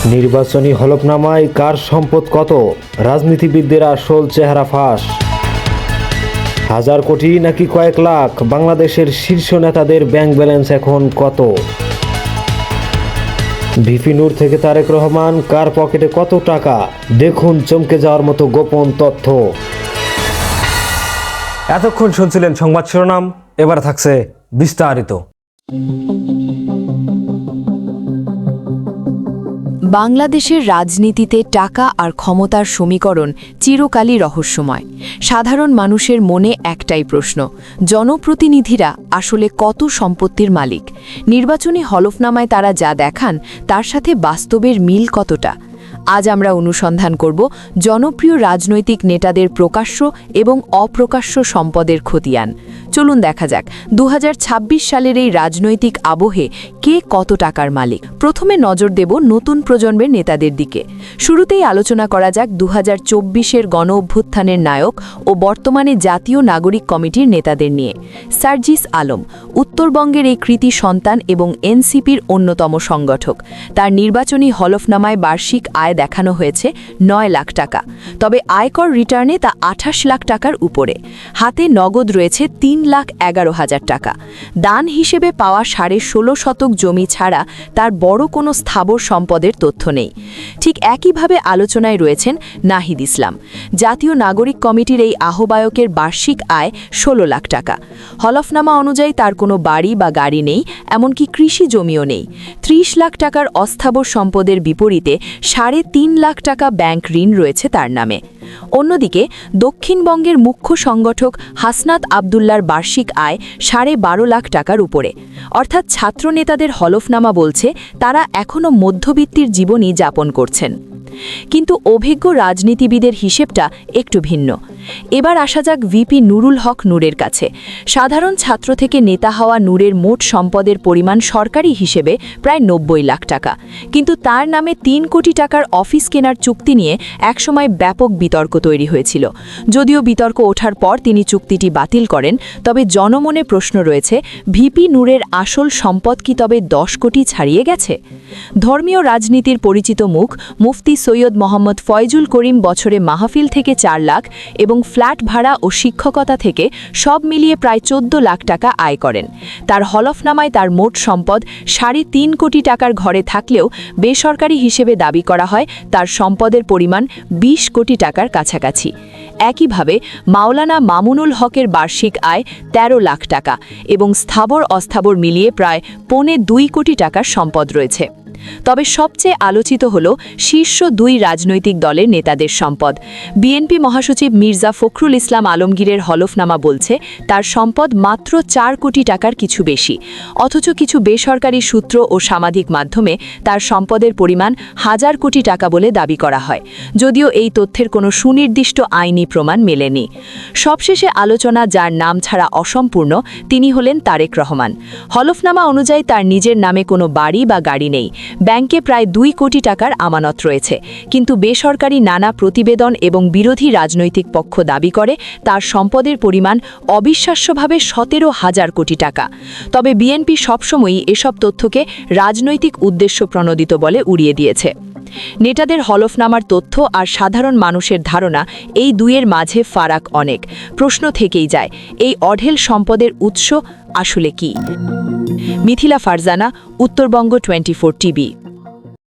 নির্বাচনী হলফনামায় কার সম্পদ কত, রাজনীতিবিদদের আসল চেহারা ফাঁস। হাজার কোটি নাকি কয়েক লাখ, বাংলাদেশের শীর্ষ নেতাদের ব্যাংক ব্যালেন্স এখন কত। ভিপি নূর থেকে তারেক রহমান, কার পকেটে কত টাকা, দেখুন চমকে যাওয়ার মতো গোপন তথ্য। এতক্ষণ শুনছিলেন সংবাদ শিরোনাম, এবার থাকছে বিস্তারিত। বাংলাদেশের রাজনীতিতে টাকা আর ক্ষমতার সমীকরণ চিরকালই রহস্যময়। সাধারণ মানুষের মনে একটাই প্রশ্ন, জনপ্রতিনিধিরা আসলে কত সম্পত্তির মালিক? নির্বাচনী হলফনামায় তারা যা দেখান তার সাথে বাস্তবের মিল কতটা? আজ আমরা অনুসন্ধান করব জনপ্রিয় রাজনৈতিক নেতাদের প্রকাশ্য এবং অপ্রকাশ্য সম্পদের খতিয়ান। চলুন দেখা যাক 2026 সালের এই রাজনৈতিক আবহে কে কত টাকার মালিক। প্রথমে নজর দেব নতুন প্রজন্মের নেতাদের দিকে। শুরুতেই আলোচনা করা যাক 2024-এর গণ অভ্যুত্থানের নায়ক ও বর্তমানে জাতীয় নাগরিক কমিটির নেতাদের নিয়ে। সার্জিস আলম উত্তরবঙ্গের এই কৃতি সন্তান এবং এনসিপির অন্যতম সংগঠক। তার নির্বাচনী হলফনামায় বার্ষিক আয় দেখানো হয়েছে 9 লাখ টাকা, তবে আয়কর রিটার্নে তা 28 লাখ টাকার উপরে। হাতে নগদ রয়েছে 3,11,000 টাকা। দান হিসেবে পাওয়া 16.5 শতক জমি ছাড়া তার বড় কোনো স্থাবর সম্পদের তথ্য নেই। ঠিক একইভাবে আলোচনায় রয়েছেন নাহিদ ইসলাম। জাতীয় নাগরিক কমিটির এই আহ্বায়কের বার্ষিক আয় 16 লাখ টাকা। হলফনামা অনুযায়ী তার কোনো বাড়ি বা গাড়ি নেই, এমনকি কৃষি জমিও নেই। 30 লাখ টাকার অস্থাবর সম্পদের বিপরীতে 3.5 লাখ টাকা ব্যাংক ঋণ রয়েছে তার নামে। অন্যদিকে দক্ষিণবঙ্গের মুখ্য সংগঠক হাসনাত আবদুল্লার বার্ষিক আয় 12.5 লাখ টাকার উপরে। অর্থাৎ ছাত্রনেতাদের হলফনামা বলছে তারা এখনও মধ্যবিত্তির জীবনই যাপন করছেন। কিন্তু অভিজ্ঞ রাজনীতিবিদের হিসেবটা একটু ভিন্ন। এবার আসা যাক ভিপি নুরুল হক নূরের কাছে। সাধারণ ছাত্র থেকে নেতা হওয়া নূরের মোট সম্পদের পরিমাণ সরকারি হিসেবে প্রায় 90 লাখ টাকা, কিন্তু তার নামে 3 কোটি টাকার অফিস কেনার চুক্তি নিয়ে একসময় ব্যাপক বিতর্ক তৈরি হয়েছিল। যদিও বিতর্ক ওঠার পর তিনি চুক্তিটি বাতিল করেন, তবে জনমনে প্রশ্ন রয়েছে, ভিপি নূরের আসল সম্পদ কি তবে 10 কোটি ছাড়িয়ে গেছে? ধর্মীয় রাজনীতির পরিচিত মুখ মুফতি সৈয়দ মোহাম্মদ ফয়জুল করিম বছরে মাহফিল থেকে 4 লাখ এবং ফ্ল্যাট ভাড়া ও শিক্ষকতা থেকে সব মিলিয়ে প্রায় 14 লাখ টাকা আয় করেন। তার হলফনামায় তার মোট সম্পদ 3.5 কোটি টাকার ঘরে থাকলেও বেসরকারি হিসেবে দাবি করা হয় তার সম্পদের পরিমাণ 20 কোটি টাকার কাছাকাছি। একইভাবে মাওলানা মামুনুল হকের বার্ষিক আয় 13 লাখ টাকা এবং স্থাবর অস্থাবর মিলিয়ে প্রায় 2.25 কোটি টাকার সম্পদ রয়েছে। তবে সবচেয়ে আলোচিত হল শীর্ষ 2 রাজনৈতিক দলের নেতাদের সম্পদ। বিএনপি মহাসচিব মির্জা ফখরুল ইসলাম আলমগীরের হলফনামা বলছে তার সম্পদ মাত্র 4 কোটি টাকার কিছু বেশি, অথচ কিছু বেসরকারি সূত্র ও সামাজিক মাধ্যমে তার সম্পদের পরিমাণ 1000 কোটি টাকা বলে দাবি করা হয়, যদিও এই তথ্যের কোনো সুনির্দিষ্ট আইনি প্রমাণ মেলেনি। সবশেষে আলোচনা যার নাম ছাড়া অসম্পূর্ণ, তিনি হলেন তারেক রহমান। হলফনামা অনুযায়ী তার নিজের নামে কোনো বাড়ি বা গাড়ি নেই। ব্যাংকে প্রায় 2 কোটি টাকার আমানত রয়েছে, কিন্তু বেসরকারি নানা প্রতিবেদন এবং বিরোধী রাজনৈতিক পক্ষ দাবি করে তার সম্পদের পরিমাণ অবিশ্বাস্যভাবে 17,000 কোটি টাকা। তবে বিএনপি সবসময়ই এসব তথ্যকে রাজনৈতিক উদ্দেশ্য প্রণোদিত বলে উড়িয়ে দিয়েছে। নেতাদের হলফনামার তথ্য আর সাধারণ মানুষের ধারণা, এই দুইয়ের মাঝে ফারাক অনেক। প্রশ্ন থেকেই যায়, এই অঢেল সম্পদের উৎস আসলে কি? মিথিলা ফারজানা, উত্তরবঙ্গ 24 টিভি।